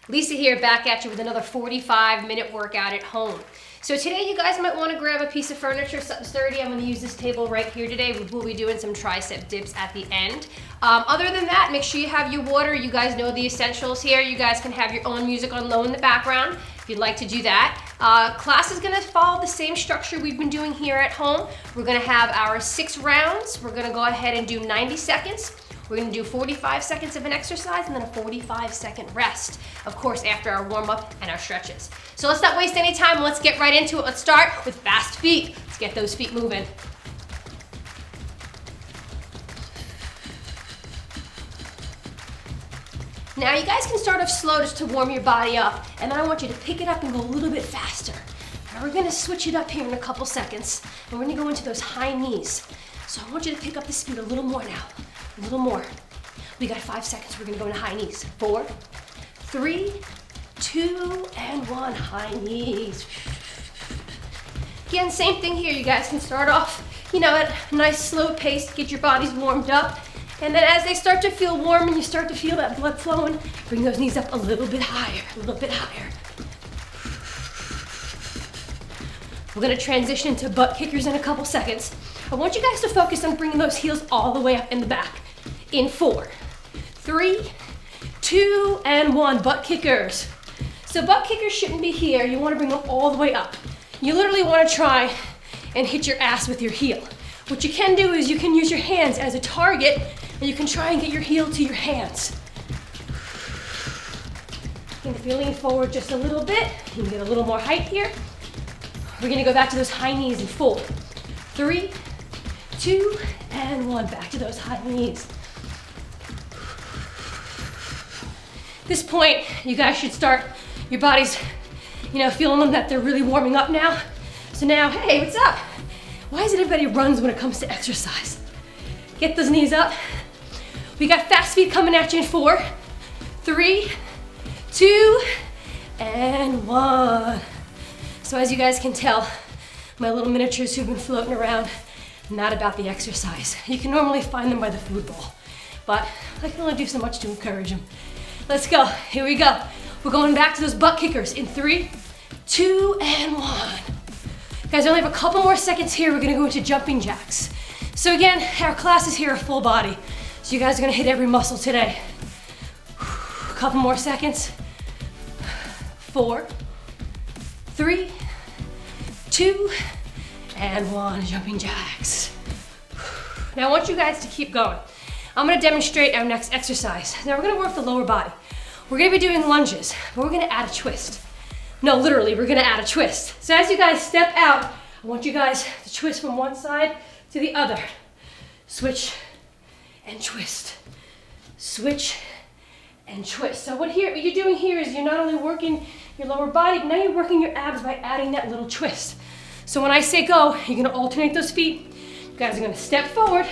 Lisa here, back at you with another 45-minute workout at home. So today you guys might want to grab a piece of furniture, something sturdy. I'm going to use this table right here today. We'll be doing some tricep dips at the end. Other than that, make sure you have your water. You guys know the essentials here. You guys can have your own music on low in the background if you'd like to do that. Class is going to follow the same structure we've been doing here at home. We're going to have our 6 rounds. We're going to go ahead and do 90 seconds. We're going to do 45 seconds of an exercise and then a 45-second rest, of course, after our warm-up and our stretches. So let's not waste any time. Let's get right into it. Let's start with fast feet. Let's get those feet moving. Now you guys can start off slow just to warm your body up, and then I want you to pick it up and go a little bit faster. Now we're going to switch it up here in a couple seconds, and we're going to go into those high knees. So I want you to pick up the speed a little more now. A little more. We got 5 seconds. We're going to go into high knees. 4, 3, 2, and 1. High knees. Again, same thing here. You guys can start off, at a nice slow pace to get your bodies warmed up. And then as they start to feel warm and you start to feel that blood flowing, bring those knees up a little bit higher, a little bit higher. We're going to transition into butt kickers in a couple seconds. I want you guys to focus on bringing those heels all the way up in the back. In 4, 3, 2, and 1. Butt kickers. So butt kickers shouldn't be here. You want to bring them all the way up. You literally want to try and hit your ass with your heel. What you can do is you can use your hands as a target, and you can try and get your heel to your hands. And if you lean forward just a little bit, you can get a little more height here. We're going to go back to those high knees in 4, 3, 2, and 1. Back to those high knees. At this point, you guys should start, your bodies, feeling them that they're really warming up now. So now, hey, what's up? Why is it everybody runs when it comes to exercise? Get those knees up. We got fast feet coming at you in 4, 3, 2, and 1. So as you guys can tell, my little miniatures who've been floating around, not about the exercise. You can normally find them by the food bowl, but I can only do so much to encourage them. Let's go. Here we go. We're going back to those butt kickers in 3, 2, and 1. Guys, I only have a couple more seconds here. We're going to go into jumping jacks. So again, our classes here are full body. So you guys are going to hit every muscle today. A couple more seconds. 4, 3, 2, and 1. Jumping jacks. Now I want you guys to keep going. I'm going to demonstrate our next exercise. Now we're going to work the lower body. We're going to be doing lunges, but we're going to add a twist. No, literally, we're going to add a twist. So as you guys step out, I want you guys to twist from one side to the other. Switch and twist. Switch and twist. So what you're doing here is you're not only working your lower body, but now you're working your abs by adding that little twist. So when I say go, you're going to alternate those feet. You guys are going to step forward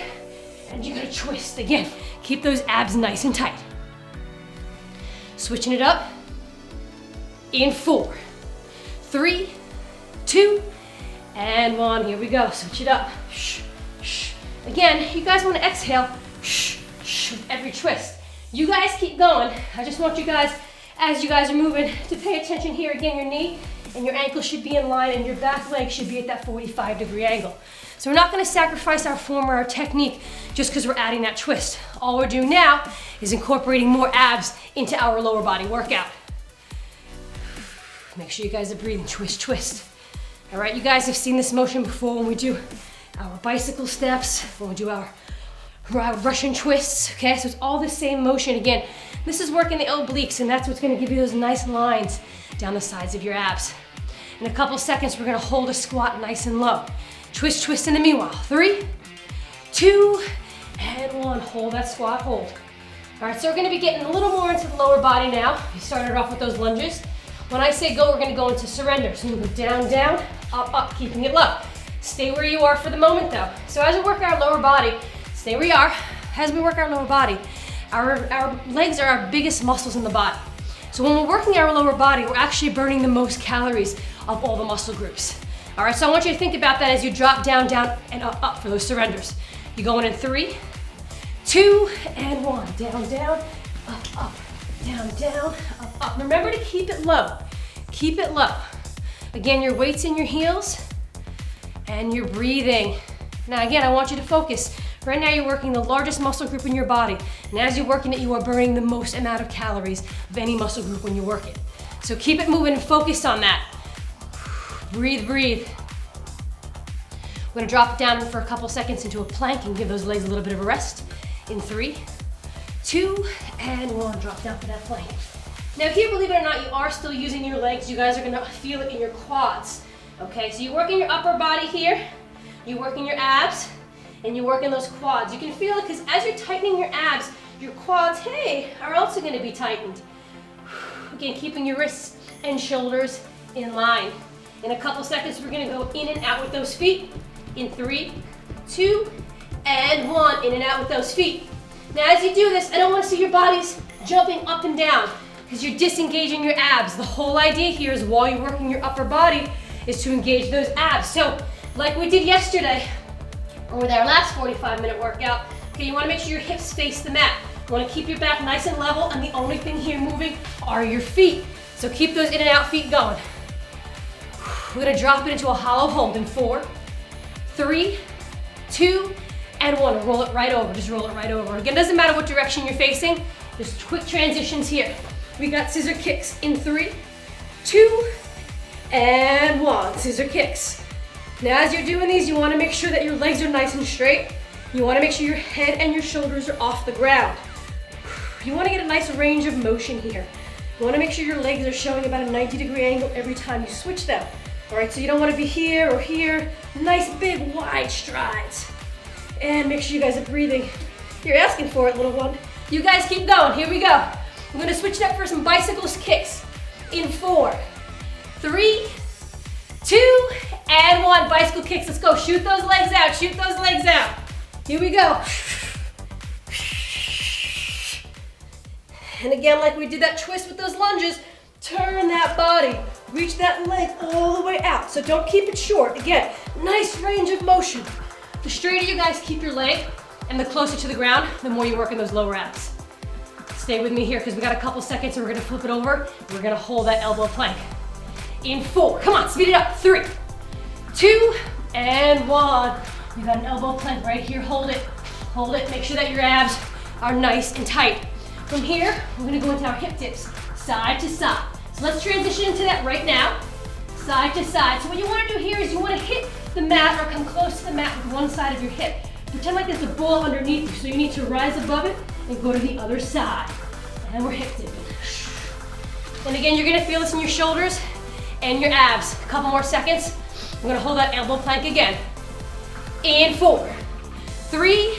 and you're going to twist. Again, keep those abs nice and tight. Switching it up in 4, 3, 2, and 1. Here we go. Switch it up. Shh, shh. Again, you guys want to exhale shh, shh, with every twist. You guys keep going. I just want you guys, as you guys are moving, to pay attention here. Again, your knee and your ankle should be in line and your back leg should be at that 45-degree angle. So we're not going to sacrifice our form or our technique just because we're adding that twist. All we're doing now is incorporating more abs into our lower body workout. Make sure you guys are breathing. Twist, twist. All right, you guys have seen this motion before when we do our bicycle steps, when we do our Russian twists, okay? So it's all the same motion. Again, this is working the obliques, and that's what's gonna give you those nice lines down the sides of your abs. In a couple seconds, we're gonna hold a squat nice and low. Twist, twist in the meanwhile. 3, 2, and 1. Hold that squat, hold. All right, so we're gonna be getting a little more into the lower body now. We started off with those lunges. When I say go, we're gonna go into surrender. So move down, down, up, up, keeping it low. Stay where you are for the moment though. So as we work our lower body, stay where you are. As we work our lower body, our legs are our biggest muscles in the body. So when we're working our lower body, we're actually burning the most calories of all the muscle groups. All right, so I want you to think about that as you drop down, down, and up, up for those surrenders. You're going in 3, 2, and 1. Down, down, up, up. down, down, up, up. Remember to keep it low. Keep it low. Again, your weight's in your heels and you're breathing. Now again, I want you to focus. Right now you're working the largest muscle group in your body. And as you're working it, you are burning the most amount of calories of any muscle group when you work it. So keep it moving and focus on that. Breathe, breathe. We're gonna drop it down for a couple seconds into a plank and give those legs a little bit of a rest. In 3, 2, and 1. Drop down for that plank. Now here, believe it or not, you are still using your legs. You guys are gonna feel it in your quads. Okay, so you're working your upper body here, you're working your abs, and you're working those quads. You can feel it because as you're tightening your abs, your quads, hey, are also gonna be tightened. Again, keeping your wrists and shoulders in line. In a couple seconds, we're gonna go in and out with those feet. In 3, 2, and 1. In and out with those feet. Now as you do this, I don't want to see your bodies jumping up and down because you're disengaging your abs. The whole idea here is while you're working your upper body is to engage those abs. So like we did yesterday, or with our last 45-minute workout, okay, you want to make sure your hips face the mat. You want to keep your back nice and level, and the only thing here moving are your feet. So keep those in and out feet going. We're going to drop it into a hollow hold in 4, 3, 2, and 1. Roll it right over. Just roll it right over. Again, doesn't matter what direction you're facing. Just quick transitions here. We got scissor kicks in 3, 2, and 1. Scissor kicks. Now as you're doing these, you want to make sure that your legs are nice and straight. You want to make sure your head and your shoulders are off the ground. You want to get a nice range of motion here. You want to make sure your legs are showing about a 90-degree angle every time you switch them. All right, so you don't want to be here or here. Nice, big, wide strides. And make sure you guys are breathing. You're asking for it, little one. You guys keep going. Here we go. I'm going to switch it up for some bicycles kicks. In 4, 3, 2, and 1. Bicycle kicks. Let's go. Shoot those legs out. Shoot those legs out. Here we go. And again, like we did that twist with those lunges, turn that body. Reach that leg all the way out. So don't keep it short. Again, nice range of motion. The straighter you guys keep your leg and the closer to the ground, the more you work in those lower abs. Stay with me here because we got a couple seconds and we're gonna flip it over. We're gonna hold that elbow plank. In 4, come on, speed it up. 3, 2, and 1. You got an elbow plank right here. Hold it, hold it. Make sure that your abs are nice and tight. From here, we're gonna go into our hip dips, side to side. So let's transition into that right now, side to side. So what you wanna do here is you wanna hit the mat or come close to the mat with one side of your hip. Pretend like there's a ball underneath you, so you need to rise above it and go to the other side. And we're hip dipping. And again, you're gonna feel this in your shoulders and your abs. A couple more seconds. I'm gonna hold that elbow plank again. In 4, 3,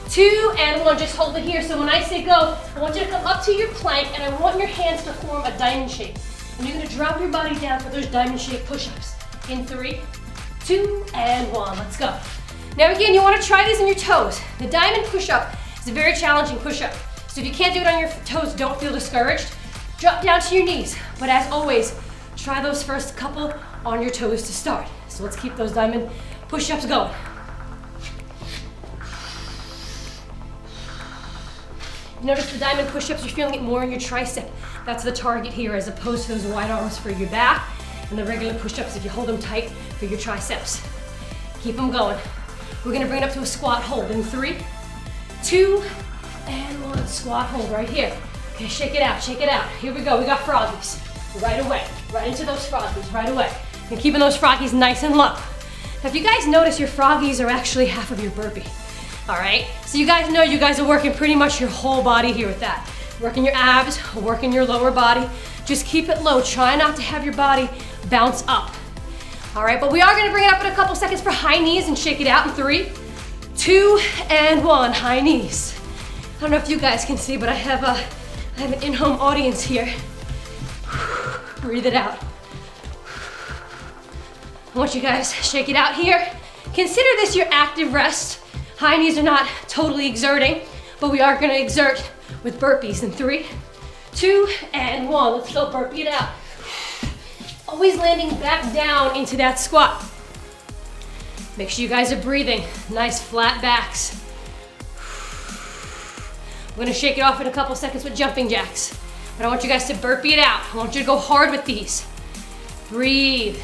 2, and 1. Just hold it here. So when I say go, I want you to come up to your plank and I want your hands to form a diamond shape. And you're gonna drop your body down for those diamond shape push-ups. In 3, 2, and 1. Let's go. Now again, you want to try these on your toes. The diamond push-up is a very challenging push-up. So if you can't do it on your toes, don't feel discouraged. Drop down to your knees. But as always, try those first couple on your toes to start. So let's keep those diamond push-ups going. Notice the diamond push-ups, you're feeling it more in your tricep. That's the target here as opposed to those wide arms for your back and the regular push-ups if you hold them tight for your triceps. Keep them going. We're gonna bring it up to a squat hold in 3, 2, and 1. Squat hold right here. Okay, shake it out, shake it out. Here we go, we got froggies. Right away, right into those froggies, right away. And keeping those froggies nice and low. Now if you guys notice, your froggies are actually half of your burpee. All right, so you guys know you guys are working pretty much your whole body here with that. Working your abs, working your lower body. Just keep it low. Try not to have your body bounce up. All right, but we are gonna bring it up in a couple seconds for high knees and shake it out in 3, 2, and 1. High knees. I don't know if you guys can see, but I have an in-home audience here. Breathe it out. I want you guys to shake it out here. Consider this your active rest. High knees are not totally exerting, but we are gonna exert with burpees in 3, 2, and 1. Let's go, burpee it out. Always landing back down into that squat. Make sure you guys are breathing. Nice flat backs. We're gonna shake it off in a couple seconds with jumping jacks. but I want you guys to burpee it out. I want you to go hard with these. Breathe.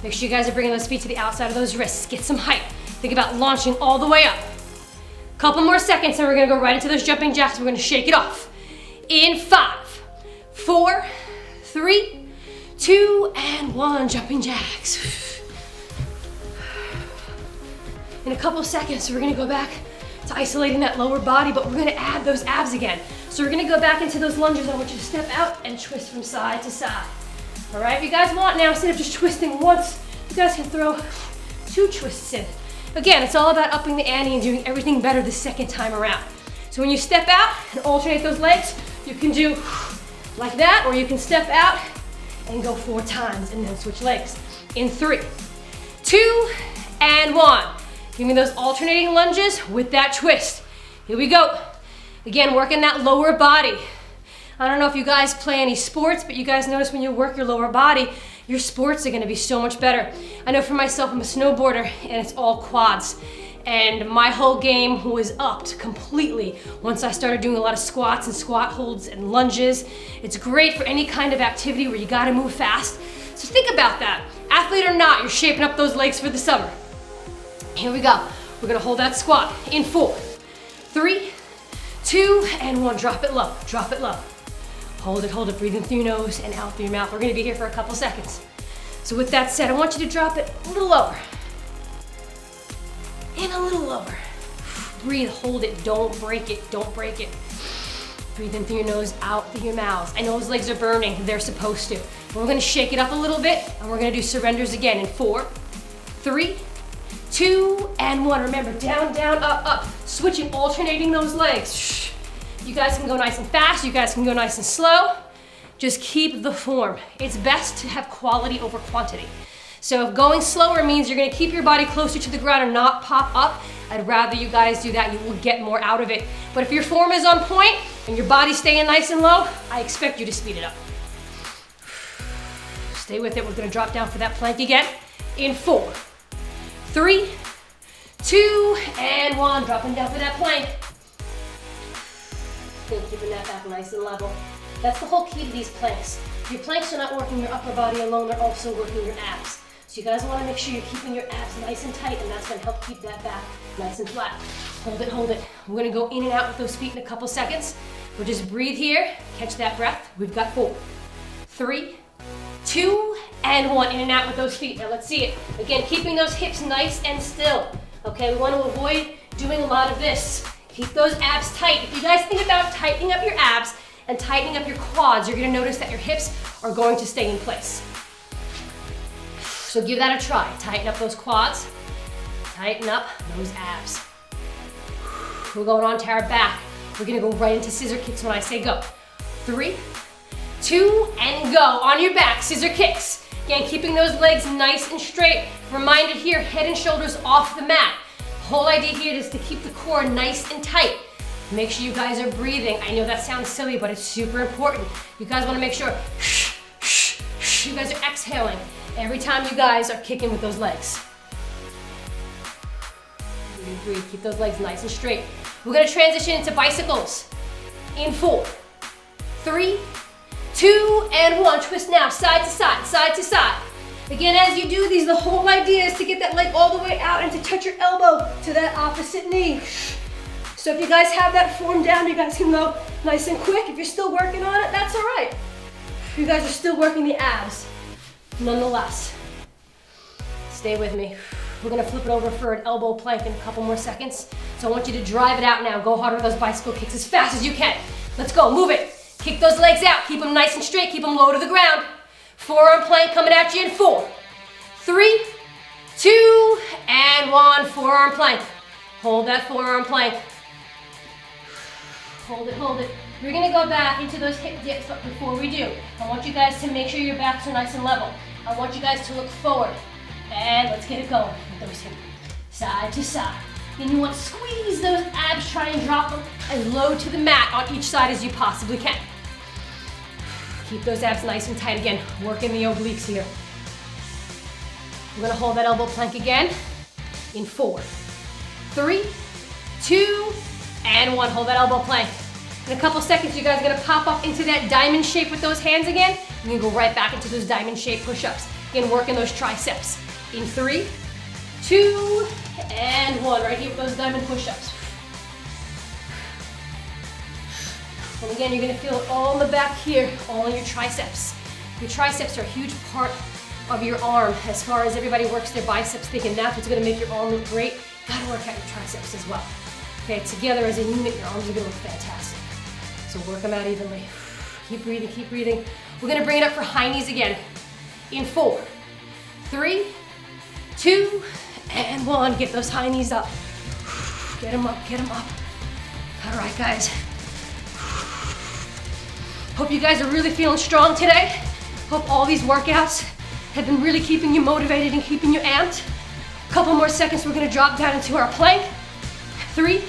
Make sure you guys are bringing those feet to the outside of those wrists. Get some height. Think about launching all the way up. Couple more seconds and we're gonna go right into those jumping jacks. We're gonna shake it off. In 5, 4, 3, 2, and 1, jumping jacks. In a couple seconds, we're gonna go back to isolating that lower body, but we're gonna add those abs again. So we're gonna go back into those lunges. I want you to step out and twist from side to side. All right, if you guys want now, instead of just twisting once, you guys can throw 2 twists in. Again, it's all about upping the ante and doing everything better the second time around. So when you step out and alternate those legs, you can do like that, or you can step out and go 4 times and then switch legs. In 3, 2, and 1. Give me those alternating lunges with that twist. Here we go. Again, working that lower body. I don't know if you guys play any sports, but you guys notice when you work your lower body, your sports are gonna be so much better. I know for myself, I'm a snowboarder and it's all quads. And my whole game was upped completely once I started doing a lot of squats and squat holds and lunges. It's great for any kind of activity where you gotta move fast. So think about that. Athlete or not, you're shaping up those legs for the summer. Here we go. We're gonna hold that squat in 4, 3, 2, and 1. Drop it low, drop it low. Hold it, breathe in through your nose and out through your mouth. We're gonna be here for a couple seconds. So with that said, I want you to drop it a little lower. And a little lower. Breathe, hold it, don't break it, don't break it. Breathe in through your nose, out through your mouth. I know those legs are burning, they're supposed to. But we're gonna shake it up a little bit and we're gonna do surrenders again in 4, 3, 2, and 1. Remember, down, down, up, up. Switching, alternating those legs. You guys can go nice and fast, you guys can go nice and slow. Just keep the form. It's best to have quality over quantity. So if going slower means you're gonna keep your body closer to the ground and not pop up, I'd rather you guys do that. You will get more out of it. But if your form is on point and your body's staying nice and low, I expect you to speed it up. Stay with it. We're gonna drop down for that plank again. In 4, 3, 2, and 1. Dropping down for that plank. Keeping that back nice and level. That's the whole key to these planks. Your planks are not working your upper body alone, they're also working your abs. So you guys wanna make sure you're keeping your abs nice and tight, and that's gonna help keep that back nice and flat. Hold it, hold it. We're gonna go in and out with those feet in a couple seconds. We'll just breathe here, catch that breath. We've got 4, 3, 2, and 1. In and out with those feet. Now let's see it. Again, keeping those hips nice and still. Okay, we wanna avoid doing a lot of this. Keep those abs tight. If you guys think about tightening up your abs and tightening up your quads, you're gonna notice that your hips are going to stay in place. So give that a try. Tighten up those quads, tighten up those abs. We're going on to our back. We're gonna go right into scissor kicks when I say go. 3, 2, and go. On your back, scissor kicks. Again, keeping those legs nice and straight. Reminder here, head and shoulders off the mat. The whole idea here is to keep the core nice and tight. Make sure you guys are breathing. I know that sounds silly, but it's super important. You guys wanna make sure you guys are exhaling every time you guys are kicking with those legs. Breathe, keep those legs nice and straight. We're gonna transition into bicycles. In 4, 3, 2, and 1. Twist now, side to side, side to side. Again, as you do these, the whole idea is to get that leg all the way out and to touch your elbow to that opposite knee. So if you guys have that form down, you guys can go nice and quick. If you're still working on it, that's all right. You guys are still working the abs, nonetheless. Stay with me. We're gonna flip it over for an elbow plank in a couple more seconds. So I want you to drive it out now. Go hard with those bicycle kicks as fast as you can. Let's go, move it. Kick those legs out, keep them nice and straight, keep them low to the ground. Forearm plank coming at you in 4, 3, 2, and 1. Forearm plank. Hold that forearm plank. Hold it, hold it. We're gonna go back into those hip dips, but before we do, I want you guys to make sure your backs are nice and level. I want you guys to look forward. And let's get it going with those hips. Side to side. Then you want to squeeze those abs, try and drop them as low to the mat on each side as you possibly can. Keep those abs nice and tight again, working the obliques here. We're gonna hold that elbow plank again in 4, 3, 2, and 1. Hold that elbow plank. In a couple seconds, you guys are gonna pop up into that diamond shape with those hands again. You're gonna go right back into those diamond shape push-ups. Again, working those triceps. In 3, 2, and 1. Right here with those diamond push-ups. And again, you're gonna feel it all in the back here, all in your triceps. Your triceps are a huge part of your arm as far as everybody works their biceps, thinking that's what's gonna make your arm look great. Gotta work out your triceps as well. Okay, together as a unit, your arms are gonna look fantastic. So work them out evenly. Keep breathing, keep breathing. We're gonna bring it up for high knees again. In 4, 3, 2, and 1. Get those high knees up. Get them up, get them up. All right, guys. Hope you guys are really feeling strong today. Hope all these workouts have been really keeping you motivated and keeping you amped. A couple more seconds, we're gonna drop down into our plank. 3,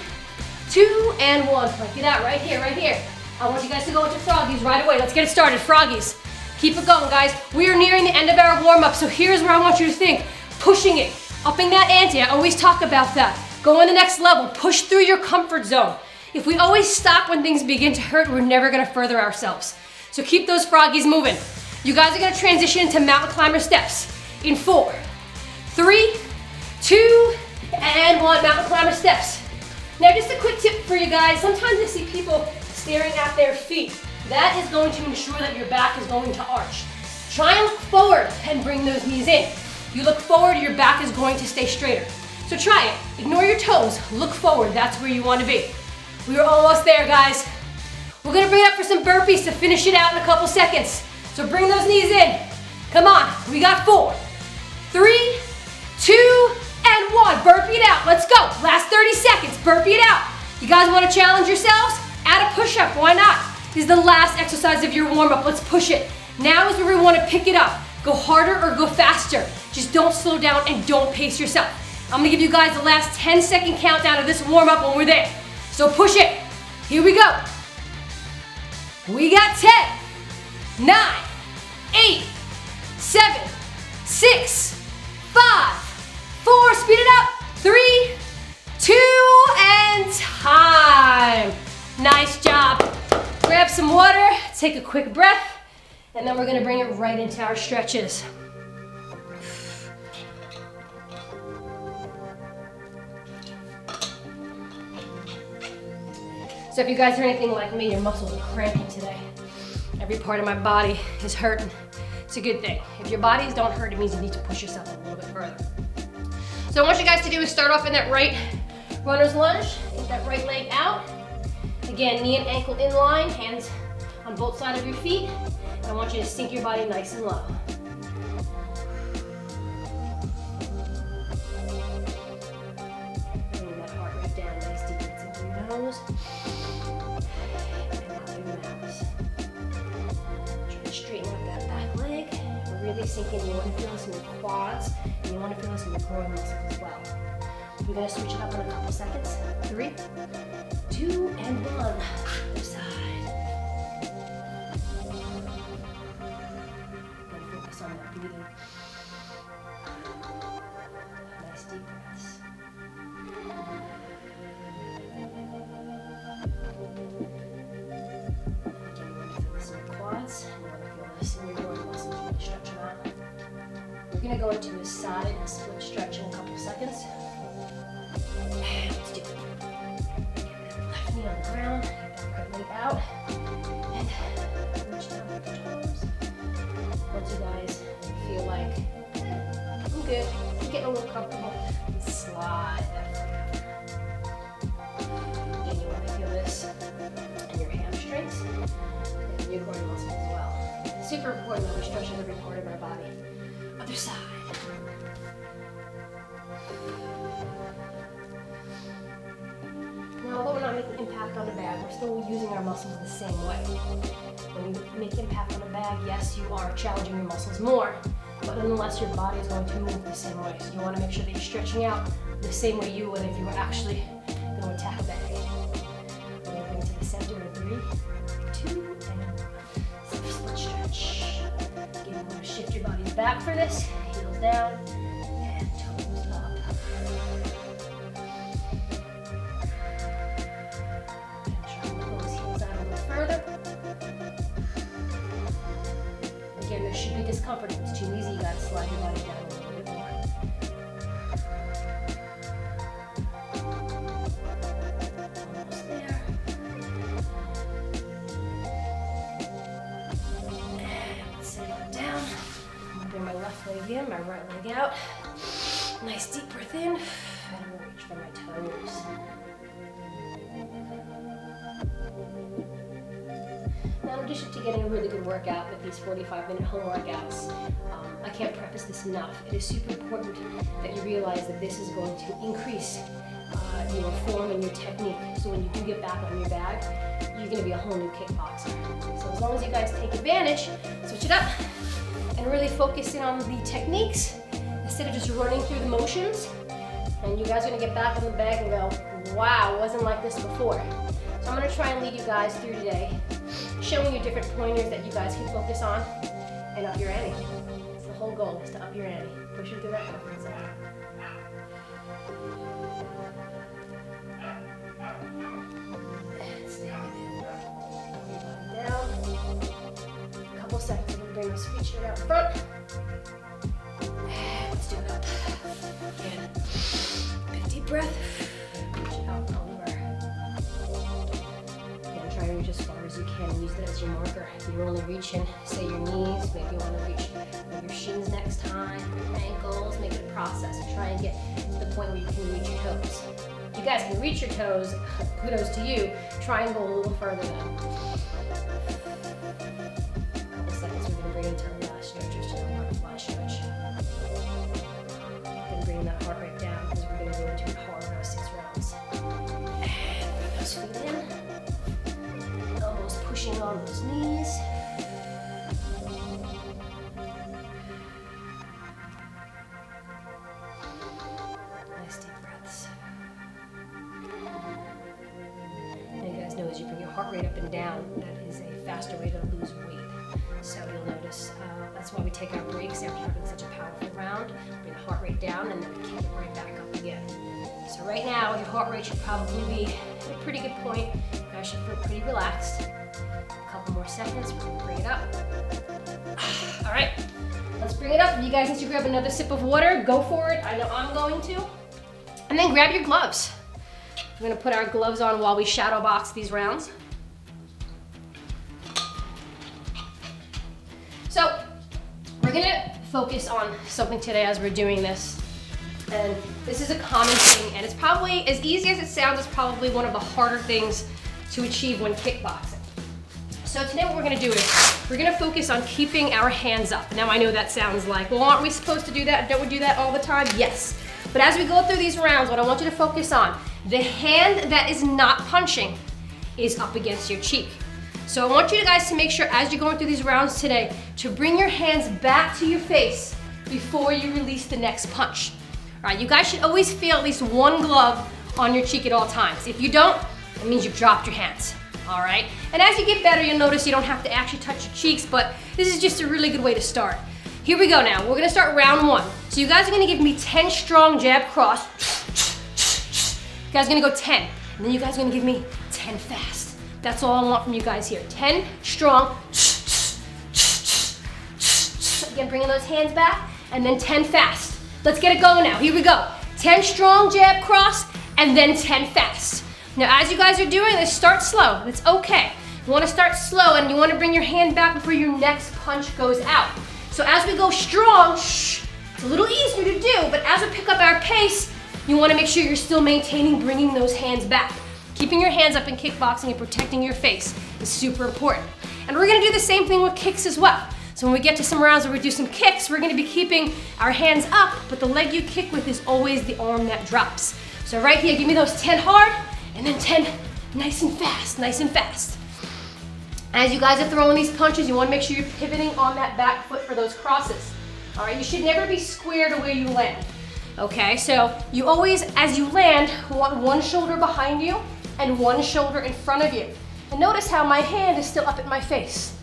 2, and 1. Plank it out right here, right here. I want you guys to go into froggies right away. Let's get it started, froggies. Keep it going, guys. We are nearing the end of our warm-up, so here's where I want you to think. Pushing it, upping that ante. I always talk about that. Go on the next level, push through your comfort zone. If we always stop when things begin to hurt, we're never gonna further ourselves. So keep those froggies moving. You guys are gonna transition into mountain climber steps. In 4, 3, 2, and 1. Mountain climber steps. Now just a quick tip for you guys. Sometimes I see people staring at their feet. That is going to ensure that your back is going to arch. Try and look forward and bring those knees in. You look forward, your back is going to stay straighter. So try it. Ignore your toes. Look forward. That's where you want to be. We are almost there, guys. We're gonna bring it up for some burpees to finish it out in a couple seconds. So bring those knees in. Come on, we got 4, 3, 2, and 1. Burpee it out, let's go. Last 30 seconds, burpee it out. You guys wanna challenge yourselves? Add a push-up, why not? This is the last exercise of your warm-up, let's push it. Now is where we wanna pick it up. Go harder or go faster. Just don't slow down and don't pace yourself. I'm gonna give you guys the last 10-second countdown of this warm-up when we're there. So push it. Here we go. We got 10, 9, 8, 7, 6, 5, 4, speed it up. 3, 2, and time. Nice job. Grab some water, take a quick breath, and then we're gonna bring it right into our stretches. So if you guys are anything like me, your muscles are cramping today. Every part of my body is hurting. It's a good thing. If your bodies don't hurt, it means you need to push yourself a little bit further. So what I want you guys to do is start off in that right runner's lunge. Get that right leg out. Again, knee and ankle in line, hands on both sides of your feet. And I want you to sink your body nice and low. Bring that heart rate down nice deep into your nose. And out through your mouth. Try to straighten up that back leg. We're really sinking. You want to feel this in your quads. And you want to feel this in your groin muscles as well. We're going to switch it up in a couple seconds. 3, 2, and 1. Other side. And focus on that breathing. Nice deep breaths. Again, you want to feel this in your quads. You want to feel this in your groin muscles. You want to stretch them out. We're going to go into a side split stretch in a couple seconds. Let's do it. Left knee on the ground, get that right leg out, and reach down with the toes. Once you guys feel like, I'm good, I'm getting a little comfortable, slide that foot out. Again, you want to feel this in your hamstrings and your groin muscles as well. Super important that we're stretching every part of our body. Other side. Now, although we're not making impact on the bag, we're still using our muscles the same way. When you make impact on the bag, yes, you are challenging your muscles more, but nonetheless, your body is going to move the same way. So you want to make sure that you're stretching out the same way you would if you were actually going to attack a bag. We're going to bring it to the center in 3, 2, and split stretch. Again, you want to shift your body back for this, heels down, and toes up. should be discomfort. If it's too easy, you gotta slide your body down a little bit more. Almost there. And let's sit it down. I'm gonna bring my left leg in, my right leg out. Nice deep breath in, and I'm gonna reach for my toes. Now, in addition to getting a really good workout with these 45-minute home workouts, I can't preface this enough. It is super important that you realize that this is going to increase your form and your technique. So when you do get back on your bag, you're going to be a whole new kickboxer. So as long as you guys take advantage, switch it up, and really focus in on the techniques instead of just running through the motions. And you guys are going to get back on the bag and go, wow, it wasn't like this before. So I'm going to try and lead you guys through today, showing you different pointers that you guys can focus on and up your ante. It's the whole goal, is to up your ante. Pushing through that comfort zone. And stay with it. Body down. A couple seconds, we're going to bring those feet straight out front. And let's do it up. Again, big deep breath. Reach out over. Try to reach as far as you can and use that as your marker. You're only reaching, say, your knees. Maybe you want to reach your shins next time, your ankles. Make it a process and try and get to the point where you can reach your toes. If you guys can reach your toes, kudos to you. Try and go a little further then. A couple seconds, we're going to bring into our last stretch, just a butterfly stretch. Then bring that heart rate down because we're going to go into it hard in our 6 rounds. And bring those feet in. Pushing on those knees. Nice deep breaths. And you guys know as you bring your heart rate up and down, that is a faster way to lose weight. So you'll notice that's why we take our breaks after having such a powerful round. Bring the heart rate down and then we kick it right back up again. So right now your heart rate should probably be at a pretty good point. You guys should feel pretty relaxed. Couple more seconds, we're gonna bring it up. All right, let's bring it up. If you guys need to grab another sip of water, go for it. I know I'm going to. And then grab your gloves. We're gonna put our gloves on while we shadow box these rounds. So we're gonna focus on something today as we're doing this. And this is a common thing, and it's probably, as easy as it sounds, it's probably one of the harder things to achieve when kickboxing. So today what we're gonna do is, we're gonna focus on keeping our hands up. Now I know that sounds like, well, aren't we supposed to do that? Don't we do that all the time? Yes. But as we go through these rounds, what I want you to focus on, the hand that is not punching is up against your cheek. So I want you guys to make sure as you're going through these rounds today, to bring your hands back to your face before you release the next punch. All right, you guys should always feel at least one glove on your cheek at all times. If you don't, it means you've dropped your hands. All right, and as you get better, you'll notice you don't have to actually touch your cheeks, but this is just a really good way to start. Here we go now, we're gonna start round 1. So you guys are gonna give me 10 strong jab cross. You guys are gonna go 10, and then you guys are gonna give me 10 fast. That's all I want from you guys here. 10 strong. Again, bringing those hands back, and then 10 fast. Let's get it going now, here we go. 10 strong jab cross, and then 10 fast. Now, as you guys are doing this, start slow. It's okay. You want to start slow, and you want to bring your hand back before your next punch goes out. So as we go strong, it's a little easier to do, but as we pick up our pace, you want to make sure you're still maintaining bringing those hands back. Keeping your hands up in kickboxing and protecting your face is super important. And we're going to do the same thing with kicks as well. So when we get to some rounds where we do some kicks, we're going to be keeping our hands up, but the leg you kick with is always the arm that drops. So right here, give me those 10 hard, and then 10 nice and fast, nice and fast. As you guys are throwing these punches, you want to make sure you're pivoting on that back foot for those crosses. All right, you should never be square to where you land. Okay, so you always, as you land, want one shoulder behind you and one shoulder in front of you. And notice how my hand is still up at my face.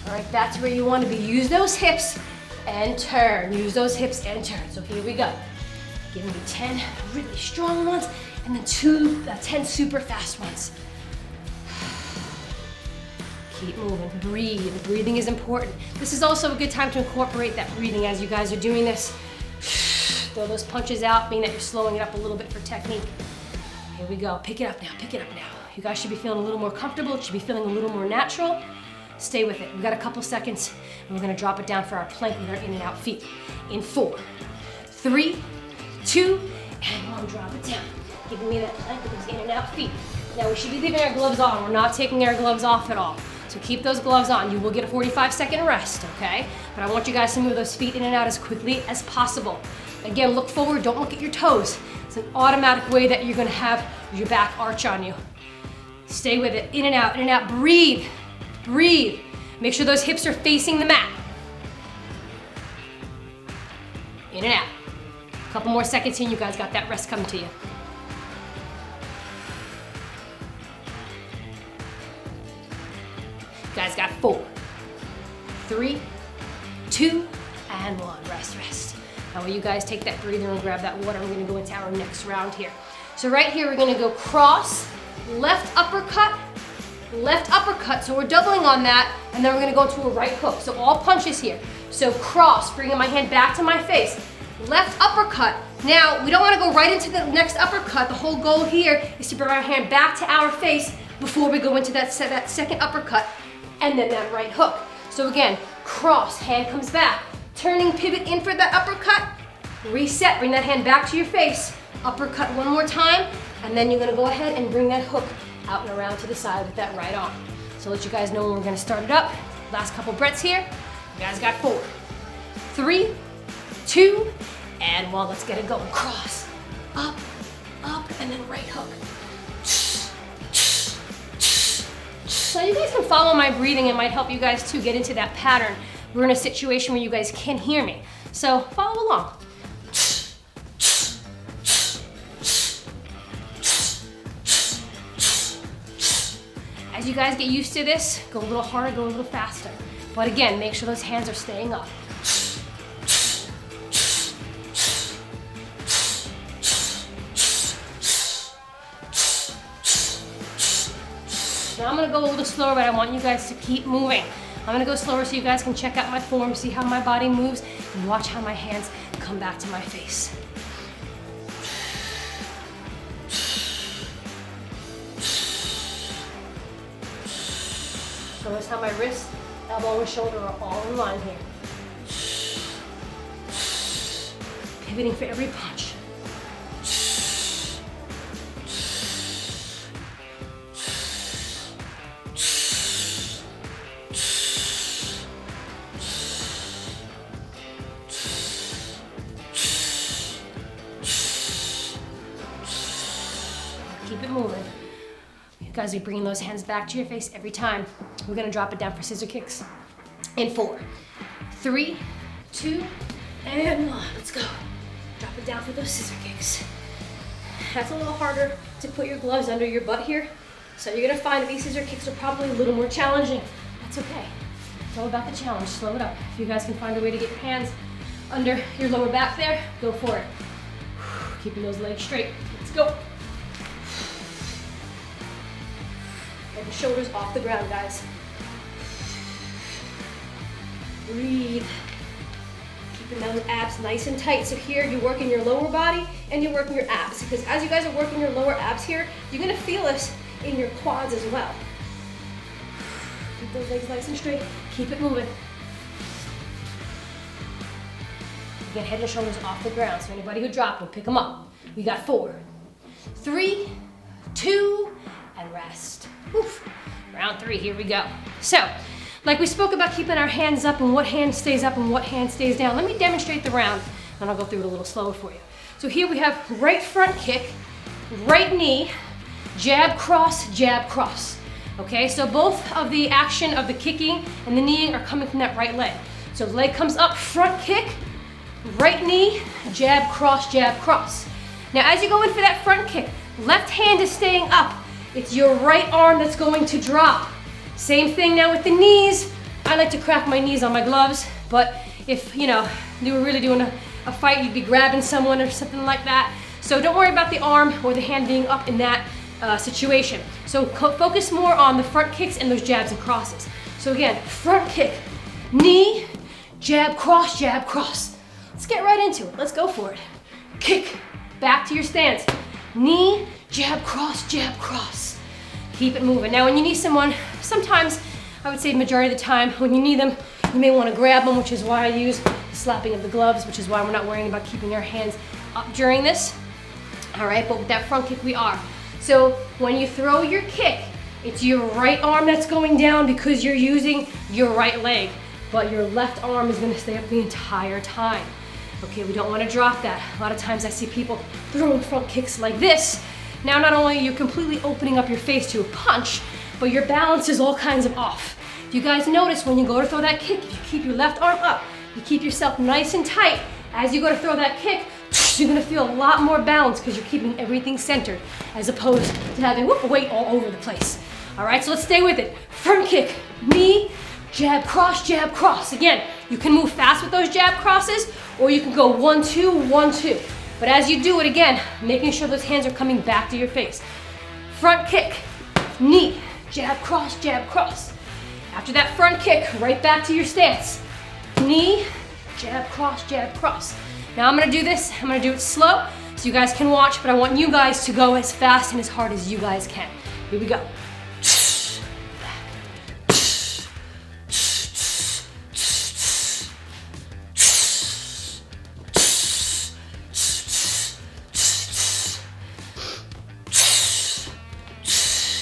All right, that's where you want to be. Use those hips and turn. Use those hips and turn. So here we go. Give me 10 really strong ones, and then 10 super fast ones. Keep moving, breathe. Breathing is important. This is also a good time to incorporate that breathing as you guys are doing this. Throw those punches out, being that you're slowing it up a little bit for technique. Here we go, pick it up now, pick it up now. You guys should be feeling a little more comfortable. It should be feeling a little more natural. Stay with it. We've got a couple seconds, and we're gonna drop it down for our plank with our in and out feet. In 4, 3, 2, and 1, drop it down. Giving me that plank with those in and out feet. Now we should be leaving our gloves on. We're not taking our gloves off at all. So keep those gloves on. You will get a 45-second rest, okay? But I want you guys to move those feet in and out as quickly as possible. Again, look forward, don't look at your toes. It's an automatic way that you're gonna have your back arch on you. Stay with it, in and out, breathe, breathe. Make sure those hips are facing the mat. In and out. A couple more seconds here, you guys got that rest coming to you. Guys got 4, 3, 2, and 1. Rest, rest. Now while you guys take that breather and grab that water, we're gonna go into our next round here. So right here, we're gonna go cross, left uppercut, so we're doubling on that, and then we're gonna go to a right hook. So all punches here. So cross, bringing my hand back to my face. Left uppercut. Now, we don't wanna go right into the next uppercut. The whole goal here is to bring our hand back to our face before we go into that second uppercut, and then that right hook. So again, cross, hand comes back. Turning pivot in for that uppercut, reset, bring that hand back to your face. Uppercut one more time, and then you're gonna go ahead and bring that hook out and around to the side with that right arm. So let you guys know when we're gonna start it up. Last couple breaths here. You guys got 4, 3, 2, and 1. Let's get it going. Cross, up, and then right hook. So you guys can follow my breathing. It might help you guys to get into that pattern. We're in a situation where you guys can hear me. So follow along. As you guys get used to this, go a little harder, go a little faster. But again, make sure those hands are staying up. Now I'm gonna go a little slower, but I want you guys to keep moving. I'm gonna go slower so you guys can check out my form, see how my body moves, and watch how my hands come back to my face. Notice how my wrist, elbow, and shoulder are all in line here. Pivoting for every punch. Keep it moving. You guys are bringing those hands back to your face every time. We're gonna drop it down for scissor kicks. In 4, 3, 2, and 1. Let's go. Drop it down for those scissor kicks. That's a little harder to put your gloves under your butt here. So you're gonna find that these scissor kicks are probably a little more challenging. That's okay. It's all about the challenge. Slow it up. If you guys can find a way to get your hands under your lower back there, go for it. Keeping those legs straight. Let's go. Get the shoulders off the ground, guys. Breathe. Keeping those abs nice and tight. So here you're working your lower body and you're working your abs. Because as you guys are working your lower abs here, you're gonna feel this in your quads as well. Keep those legs nice and straight. Keep it moving. Get head and shoulders off the ground. So anybody who dropped will pick them up. We got 4, 3, 2, and rest. Oof. Round 3, here we go. So, like we spoke about keeping our hands up and what hand stays up and what hand stays down. Let me demonstrate the round and I'll go through it a little slower for you. So here we have right front kick, right knee, jab, cross, jab, cross. Okay, so both of the action of the kicking and the kneeing are coming from that right leg. So the leg comes up, front kick, right knee, jab, cross, jab, cross. Now as you go in for that front kick, left hand is staying up. It's your right arm that's going to drop. Same thing now with the knees. I like to crack my knees on my gloves, but if you were really doing a fight, you'd be grabbing someone or something like that. So don't worry about the arm or the hand being up in that situation. So focus more on the front kicks and those jabs and crosses. So again, front kick, knee, jab, cross, jab, cross. Let's get right into it. Let's go for it. Kick, back to your stance. Knee, jab, cross, jab, cross. Keep it moving. Now when you need someone, sometimes, I would say majority of the time, when you need them, you may want to grab them, which is why I use the slapping of the gloves, which is why we're not worrying about keeping our hands up during this. All right, but with that front kick we are. So when you throw your kick, it's your right arm that's going down because you're using your right leg, but your left arm is gonna stay up the entire time. Okay, we don't wanna drop that. A lot of times I see people throwing front kicks like this. Now not only are you completely opening up your face to a punch, but your balance is all kinds of off. If you guys notice when you go to throw that kick, if you keep your left arm up, you keep yourself nice and tight, as you go to throw that kick, you're gonna feel a lot more balance because you're keeping everything centered as opposed to having weight all over the place. All right, so let's stay with it. Front kick, knee, jab, cross, jab, cross. Again, you can move fast with those jab crosses or you can go 1, 2, 1, 2. But as you do it again, making sure those hands are coming back to your face. Front kick, knee, jab, cross, jab, cross. After that front kick, right back to your stance. Knee, jab, cross, jab, cross. Now I'm gonna do this, I'm gonna do it slow so you guys can watch, but I want you guys to go as fast and as hard as you guys can. Here we go.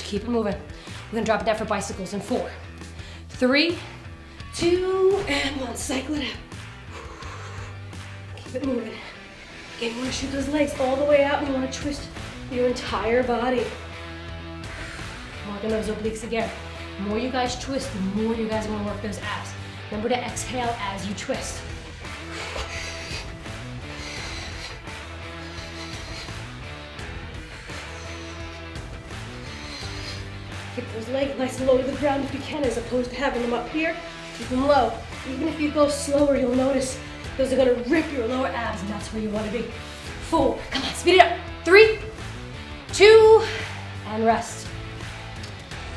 Keep it moving. We're gonna drop it down for bicycles in 4, 3, 2, and 1. Cycle it out. Keep it moving. Again, you wanna shoot those legs all the way out and you wanna twist your entire body. Working those obliques again. The more you guys twist, the more you guys wanna work those abs. Remember to exhale as you twist. Keep those legs nice and low to the ground if you can, as opposed to having them up here. Keep them low. Even if you go slower, you'll notice those are gonna rip your lower abs, and that's where you wanna be. 4, come on, speed it up. 3, 2, and rest.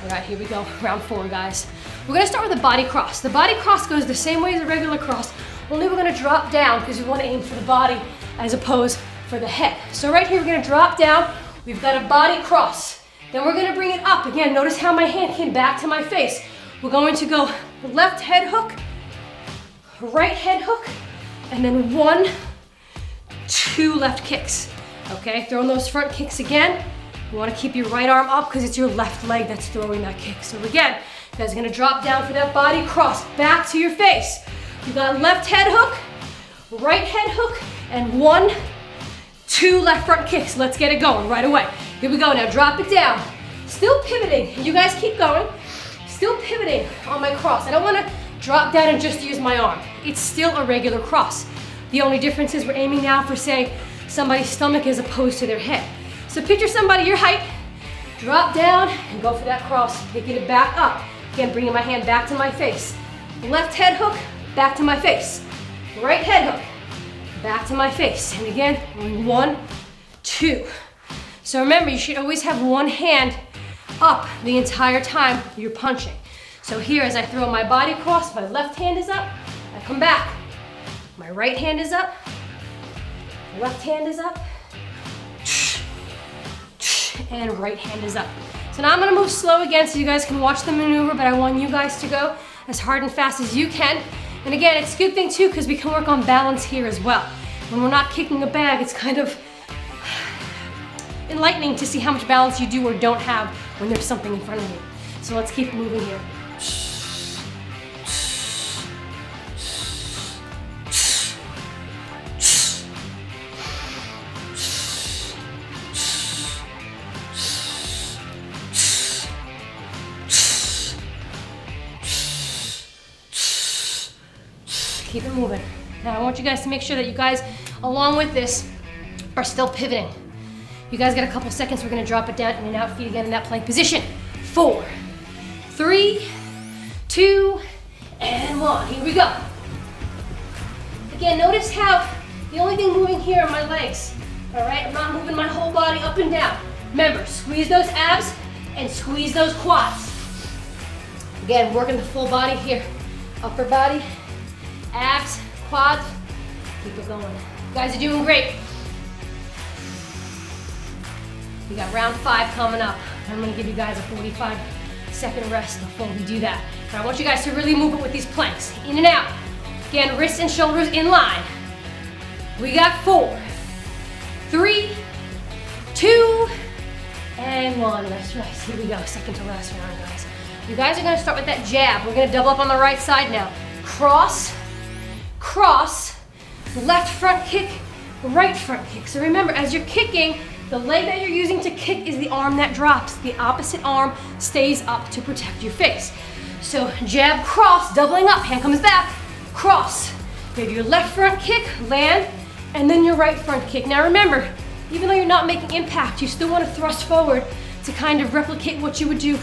All right, here we go, round 4, guys. We're gonna start with a body cross. The body cross goes the same way as a regular cross, only we're gonna drop down because we wanna aim for the body as opposed for the head. So right here, we're gonna drop down. We've got a body cross. Then we're gonna bring it up. Again, notice how my hand came back to my face. We're going to go left head hook, right head hook, and then 1, 2 left kicks. Okay, throwing those front kicks again. You wanna keep your right arm up because it's your left leg that's throwing that kick. So again, you guys are gonna drop down for that body cross, back to your face. You got left head hook, right head hook, and 1, 2 left front kicks. Let's get it going right away. Here we go, now drop it down. Still pivoting, you guys keep going. Still pivoting on my cross. I don't wanna drop down and just use my arm. It's still a regular cross. The only difference is we're aiming now for, say, somebody's stomach as opposed to their head. So picture somebody your height, drop down and go for that cross, picking it back up. Again, bringing my hand back to my face. Left head hook, back to my face. Right head hook, back to my face. And again, 1, 2. So remember, you should always have one hand up the entire time you're punching. So here, as I throw my body cross, my left hand is up, I come back. My right hand is up, my left hand is up, and right hand is up. So now I'm gonna move slow again so you guys can watch the maneuver, but I want you guys to go as hard and fast as you can. And again, it's a good thing too, because we can work on balance here as well. When we're not kicking a bag, it's kind of enlightening to see how much balance you do or don't have when there's something in front of you. So let's keep moving here. Keep it moving. Now I want you guys to make sure that you guys, along with this, are still pivoting. You guys got a couple seconds. We're gonna drop it down in and out, feet again in that plank position. 4, 3, 2, and 1. Here we go. Again, notice how the only thing moving here are my legs. All right, I'm not moving my whole body up and down. Remember, squeeze those abs and squeeze those quads. Again, working the full body here. Upper body, abs, quads. Keep it going. You guys are doing great. We got round 5 coming up. I'm gonna give you guys a 45-second rest before we do that. But I want you guys to really move it with these planks. In and out. Again, wrists and shoulders in line. We got 4, 3, 2, and 1. Rest. Here we go, second to last round, guys. You guys are gonna start with that jab. We're gonna double up on the right side now. Cross, cross, left front kick, right front kick. So remember, as you're kicking, the leg that you're using to kick is the arm that drops. The opposite arm stays up to protect your face. So jab, cross, doubling up, hand comes back, cross. You have your left front kick, land, and then your right front kick. Now remember, even though you're not making impact, you still want to thrust forward to kind of replicate what you would do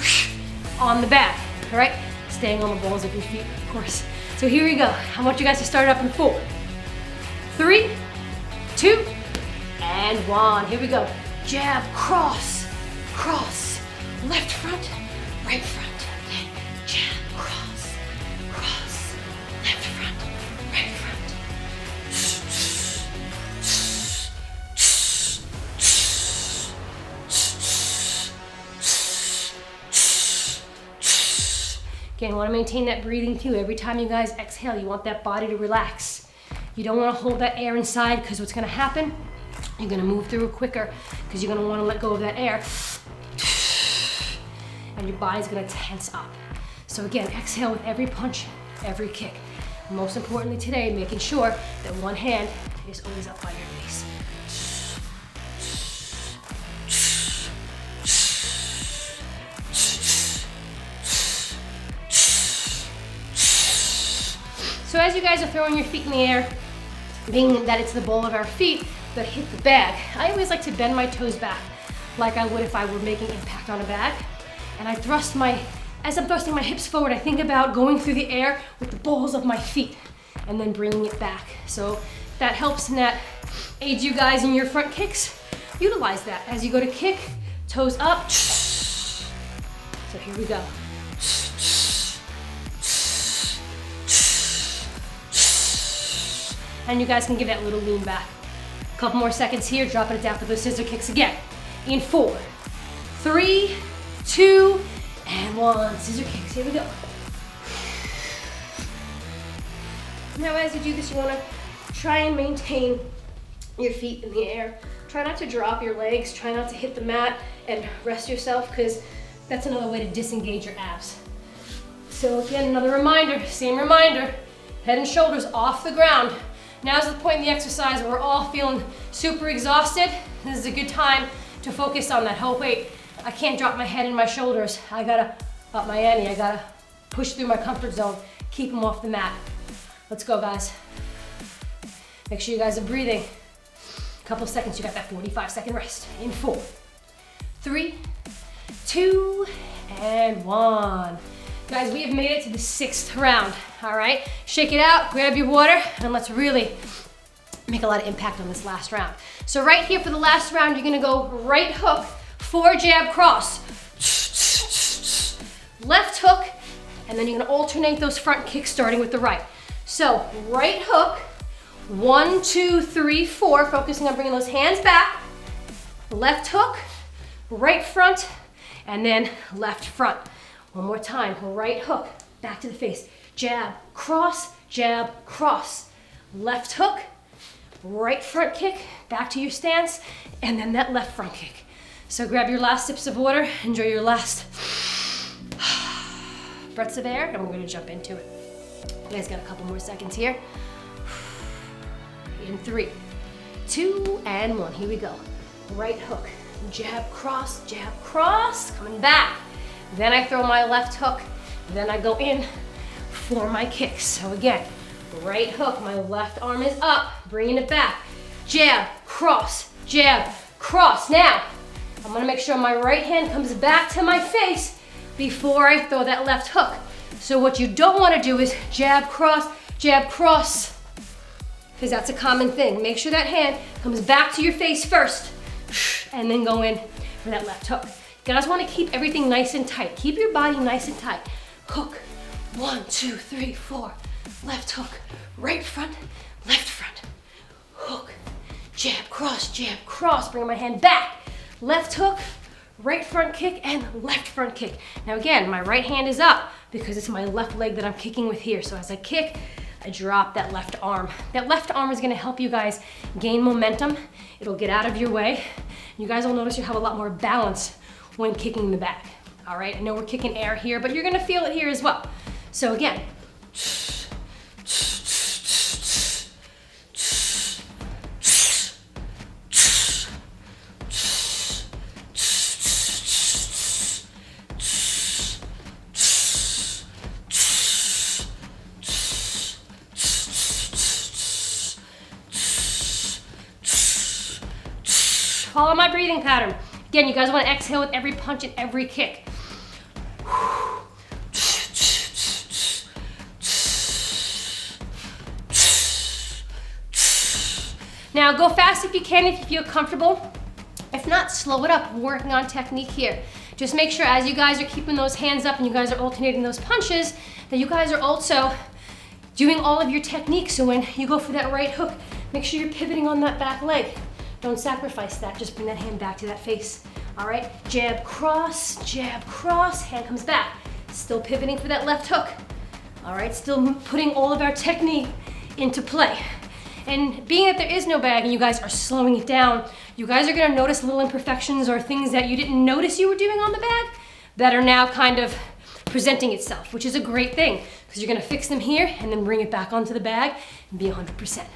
on the back, all right? Staying on the balls of your feet, of course. So here we go. I want you guys to start up in 4, 3, 2, and 1. Here we go. Jab, cross, cross, left front, right front. Okay. Jab, cross, cross, left front, right front. Again, you want to maintain that breathing too. Every time you guys exhale, you want that body to relax. You don't want to hold that air inside, because what's going to happen, you're going to move through it quicker, because you're going to want to let go of that air. And your body's going to tense up. So again, exhale with every punch, every kick. Most importantly today, making sure that one hand is always up by your face. So as you guys are throwing your feet in the air, being that it's the ball of our feet that hit the bag, I always like to bend my toes back like I would if I were making impact on a bag. And I thrust as I'm thrusting my hips forward, I think about going through the air with the balls of my feet and then bringing it back. So that helps and that aids you guys in your front kicks. Utilize that as you go to kick, toes up. So here we go. And you guys can give that little lean back. A couple more seconds here, dropping it down for those scissor kicks again. In 4, 3, 2, and 1. Scissor kicks, here we go. Now as you do this, you wanna try and maintain your feet in the air. Try not to drop your legs, try not to hit the mat, and rest yourself, because that's another way to disengage your abs. So again, another reminder, same reminder, head and shoulders off the ground. Now's the point in the exercise where we're all feeling super exhausted. This is a good time to focus on that. Oh wait, I can't drop my head and my shoulders. I gotta up my ante. I gotta push through my comfort zone, keep them off the mat. Let's go, guys. Make sure you guys are breathing. A couple seconds, you got that 45-second rest. In 4, 3, 2, and 1. Guys, we have made it to the 6th round, all right? Shake it out, grab your water, and let's really make a lot of impact on this last round. So right here for the last round, you're gonna go right hook, 4 jab cross, left hook, and then you're gonna alternate those front kicks starting with the right. So right hook, 1, 2, 3, 4, focusing on bringing those hands back, left hook, right front, and then left front. One more time, right hook, back to the face. Jab, cross, left hook, right front kick, back to your stance, and then that left front kick. So grab your last sips of water, enjoy your last breaths of air, and we're gonna jump into it. You guys got a couple more seconds here. In 3, 2, and 1, here we go. Right hook, jab, cross, coming back. Then I throw my left hook, then I go in for my kicks. So again, right hook, my left arm is up, bringing it back. Jab, cross. Now, I'm gonna make sure my right hand comes back to my face before I throw that left hook. So what you don't wanna do is jab, cross, because that's a common thing. Make sure that hand comes back to your face first, and then go in for that left hook. You guys wanna keep everything nice and tight. Keep your body nice and tight. Hook, 1, 2, 3, 4. Left hook, right front, left front. Hook, jab, cross, bring my hand back. Left hook, right front kick, and left front kick. Now again, my right hand is up because it's my left leg that I'm kicking with here. So as I kick, I drop that left arm. That left arm is gonna help you guys gain momentum. It'll get out of your way. You guys will notice you have a lot more balance when kicking the bag. All right, I know we're kicking air here, but you're gonna feel it here as well. So again, follow my breathing pattern. Again, you guys want to exhale with every punch and every kick. Now go fast if you can, if you feel comfortable. If not, slow it up. We're working on technique here. Just make sure as you guys are keeping those hands up and you guys are alternating those punches, that you guys are also doing all of your technique. So when you go for that right hook, make sure you're pivoting on that back leg. Don't sacrifice that, just bring that hand back to that face. All right, jab, cross, hand comes back. Still pivoting for that left hook. All right, still putting all of our technique into play. And being that there is no bag and you guys are slowing it down, you guys are gonna notice little imperfections or things that you didn't notice you were doing on the bag that are now kind of presenting itself, which is a great thing because you're gonna fix them here and then bring it back onto the bag and be 100%.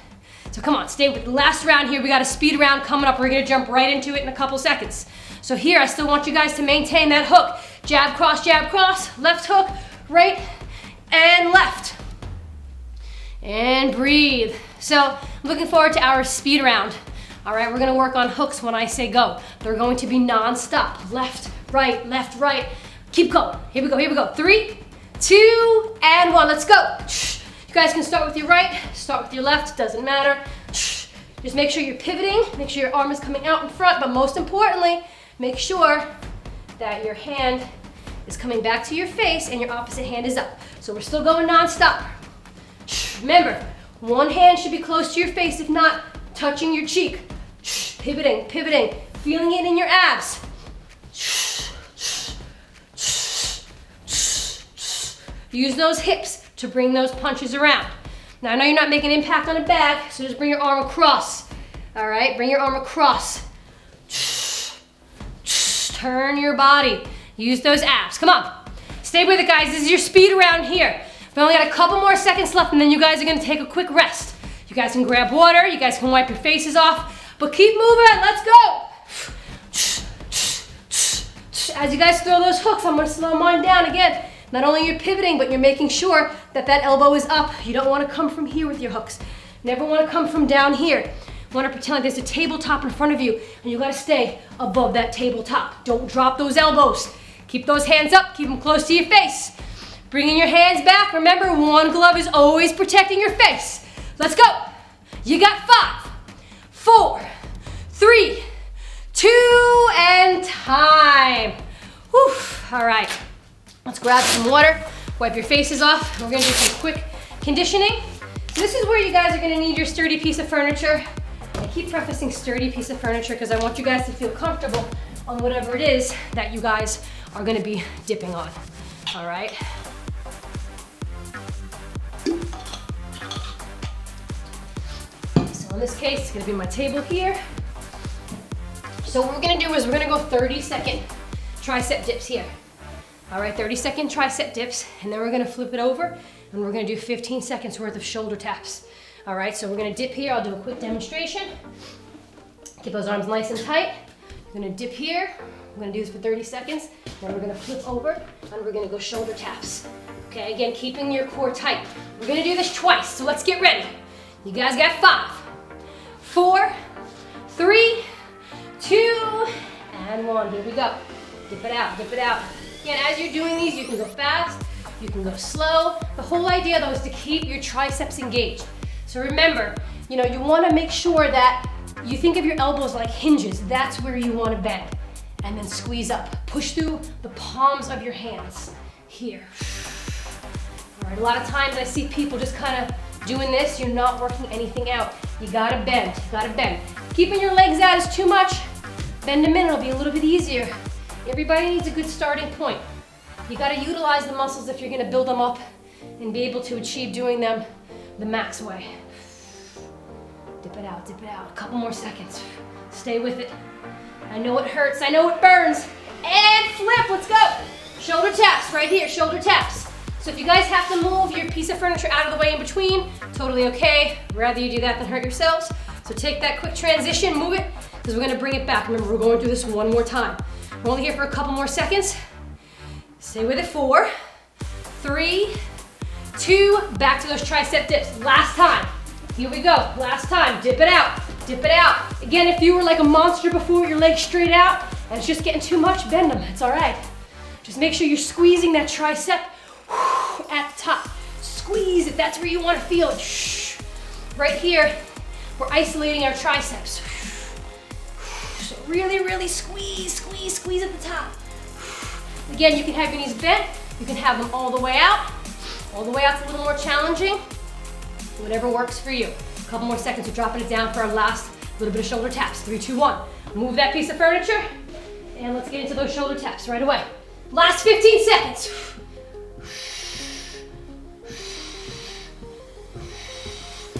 So come on, stay with the last round here. We got a speed round coming up. We're gonna jump right into it in a couple seconds. So here, I still want you guys to maintain that hook. Jab, cross, left hook, right and left. And breathe. So I'm looking forward to our speed round. All right, we're gonna work on hooks when I say go. They're going to be non-stop. Left, right. Keep going. Here we go. 3, 2, and 1. Let's go. You guys can start with your right, start with your left, doesn't matter. Just make sure you're pivoting, make sure your arm is coming out in front, but most importantly, make sure that your hand is coming back to your face and your opposite hand is up. So we're still going non-stop. Remember, one hand should be close to your face, if not touching your cheek. Pivoting, feeling it in your abs. Use those hips to bring those punches around. Now I know you're not making impact on a bag, so just bring your arm across. All right, bring your arm across. Turn your body. Use those abs, come on. Stay with it, guys, this is your speed round here. We only got a couple more seconds left and then you guys are gonna take a quick rest. You guys can grab water, you guys can wipe your faces off, but keep moving, let's go. As you guys throw those hooks, I'm gonna slow mine down again. Not only you're pivoting, but you're making sure that that elbow is up. You don't wanna come from here with your hooks. Never wanna come from down here. You wanna pretend like there's a tabletop in front of you and you gotta stay above that tabletop. Don't drop those elbows. Keep those hands up, keep them close to your face. Bringing your hands back. Remember, one glove is always protecting your face. Let's go. You got 5, 4, 3, 2, and time. Whew. All right. Let's grab some water, wipe your faces off. We're gonna do some quick conditioning. So this is where you guys are gonna need your sturdy piece of furniture. I keep prefacing sturdy piece of furniture because I want you guys to feel comfortable on whatever it is that you guys are gonna be dipping on. All right. So in this case, it's gonna be my table here. So what we're gonna do is we're gonna go 30-second tricep dips here. All right, 30-second tricep dips, and then we're gonna flip it over, and we're gonna do 15 seconds worth of shoulder taps. All right, so we're gonna dip here. I'll do a quick demonstration. Keep those arms nice and tight. We're gonna dip here. We're gonna do this for 30 seconds. Then we're gonna flip over, and we're gonna go shoulder taps. Okay, again, keeping your core tight. We're gonna do this twice, so let's get ready. You guys got 5, 4, 3, 2, and 1. Here we go. Dip it out, dip it out. Again, as you're doing these, you can go fast, you can go slow. The whole idea though is to keep your triceps engaged. So remember, you know, you wanna make sure that you think of your elbows like hinges. That's where you wanna bend. and then squeeze up. Push through the palms of your hands. Here. All right, a lot of times I see people just kind of doing this, you're not working anything out. You gotta bend, you gotta bend. Keeping your legs out is too much. Bend them in, it'll be a little bit easier. Everybody needs a good starting point. You gotta utilize the muscles if you're gonna build them up and be able to achieve doing them the max way. Dip it out, dip it out. A couple more seconds. Stay with it. I know it hurts, I know it burns. And flip, let's go. Shoulder taps, right here, shoulder taps. So if you guys have to move your piece of furniture out of the way in between, totally okay. Rather you do that than hurt yourselves. So take that quick transition, move it, because we're gonna bring it back. Remember, we're going through this one more time. We're only here for a couple more seconds. Stay with it, 4, 3, 2, back to those tricep dips. Last time. Here we go, last time. Dip it out, dip it out. Again, if you were like a monster before, your legs straight out, and it's just getting too much, bend them, it's all right. Just make sure you're squeezing that tricep at the top. Squeeze it, that's where you want to feel it. Right here, we're isolating our triceps. So really, really squeeze, squeeze, squeeze at the top. Again, you can have your knees bent, you can have them all the way out. All the way out's a little more challenging. Whatever works for you. A couple more seconds, we're dropping it down for our last little bit of shoulder taps. 3, 2, 1. Move that piece of furniture, and let's get into those shoulder taps right away. Last 15 seconds.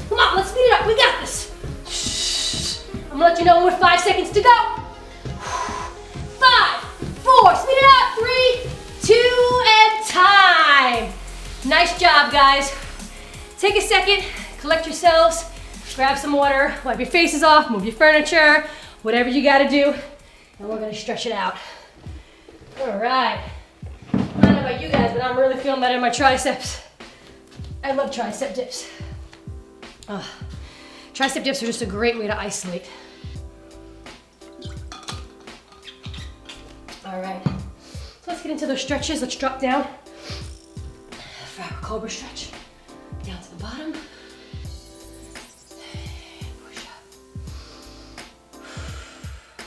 Come on, let's speed it up, we got this. I'm gonna let you know with 5 seconds to go. 5, 4, speed it up, 3, 2, and time. Nice job, guys. Take a second, collect yourselves, grab some water, wipe your faces off, move your furniture, whatever you gotta do, and we're gonna stretch it out. All right. I don't know about you guys, but I'm really feeling that in my triceps. I love tricep dips. Tricep dips are just a great way to isolate. All right. So let's get into those stretches. Let's drop down for our cobra stretch. Down to the bottom. Push up.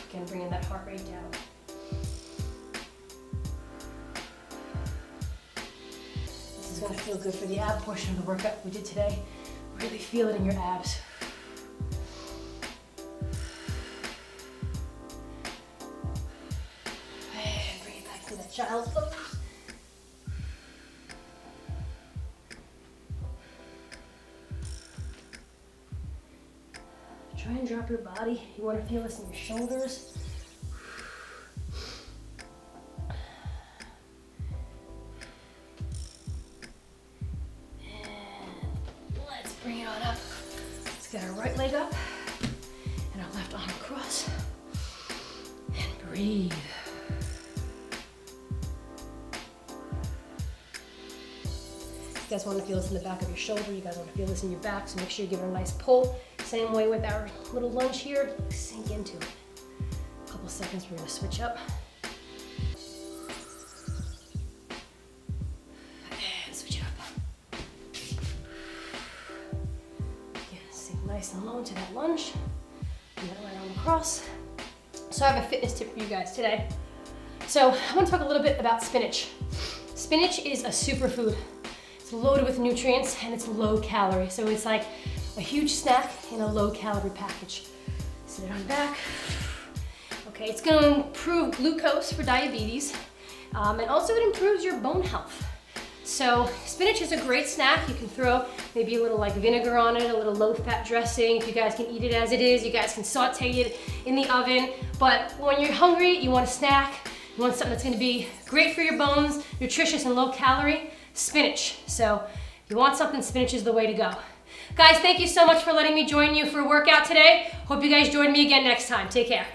Again, bringing that heart rate down. This is gonna feel good for the ab portion of the workout we did today. Really feel it in your abs. And bring it back to that child's pose. Try and drop your body. You want to feel this in your shoulders. And let's bring it on up. Let's get our right leg up and our left arm across. And breathe. You guys want to feel this in the back of your shoulder. You guys want to feel this in your back, so make sure you give it a nice pull. Same way with our little lunge here, sink into it. A couple seconds, we're gonna switch up. And switch it up. Again, sink nice and low into that lunge. And that right arm across. So I have a fitness tip for you guys today. So I want to talk a little bit about spinach. Spinach is a superfood. It's loaded with nutrients and it's low calorie. So it's like a huge snack in a low calorie package. Sit it on back. Okay, it's gonna improve glucose for diabetes, and also it improves your bone health. So spinach is a great snack. You can throw maybe a little like vinegar on it, a little low fat dressing. If you guys can eat it as it is, you guys can saute it in the oven. But when you're hungry, you want a snack, you want something that's gonna be great for your bones, nutritious and low calorie, spinach. So if you want something, spinach is the way to go. Guys, thank you so much for letting me join you for a workout today. Hope you guys join me again next time. Take care.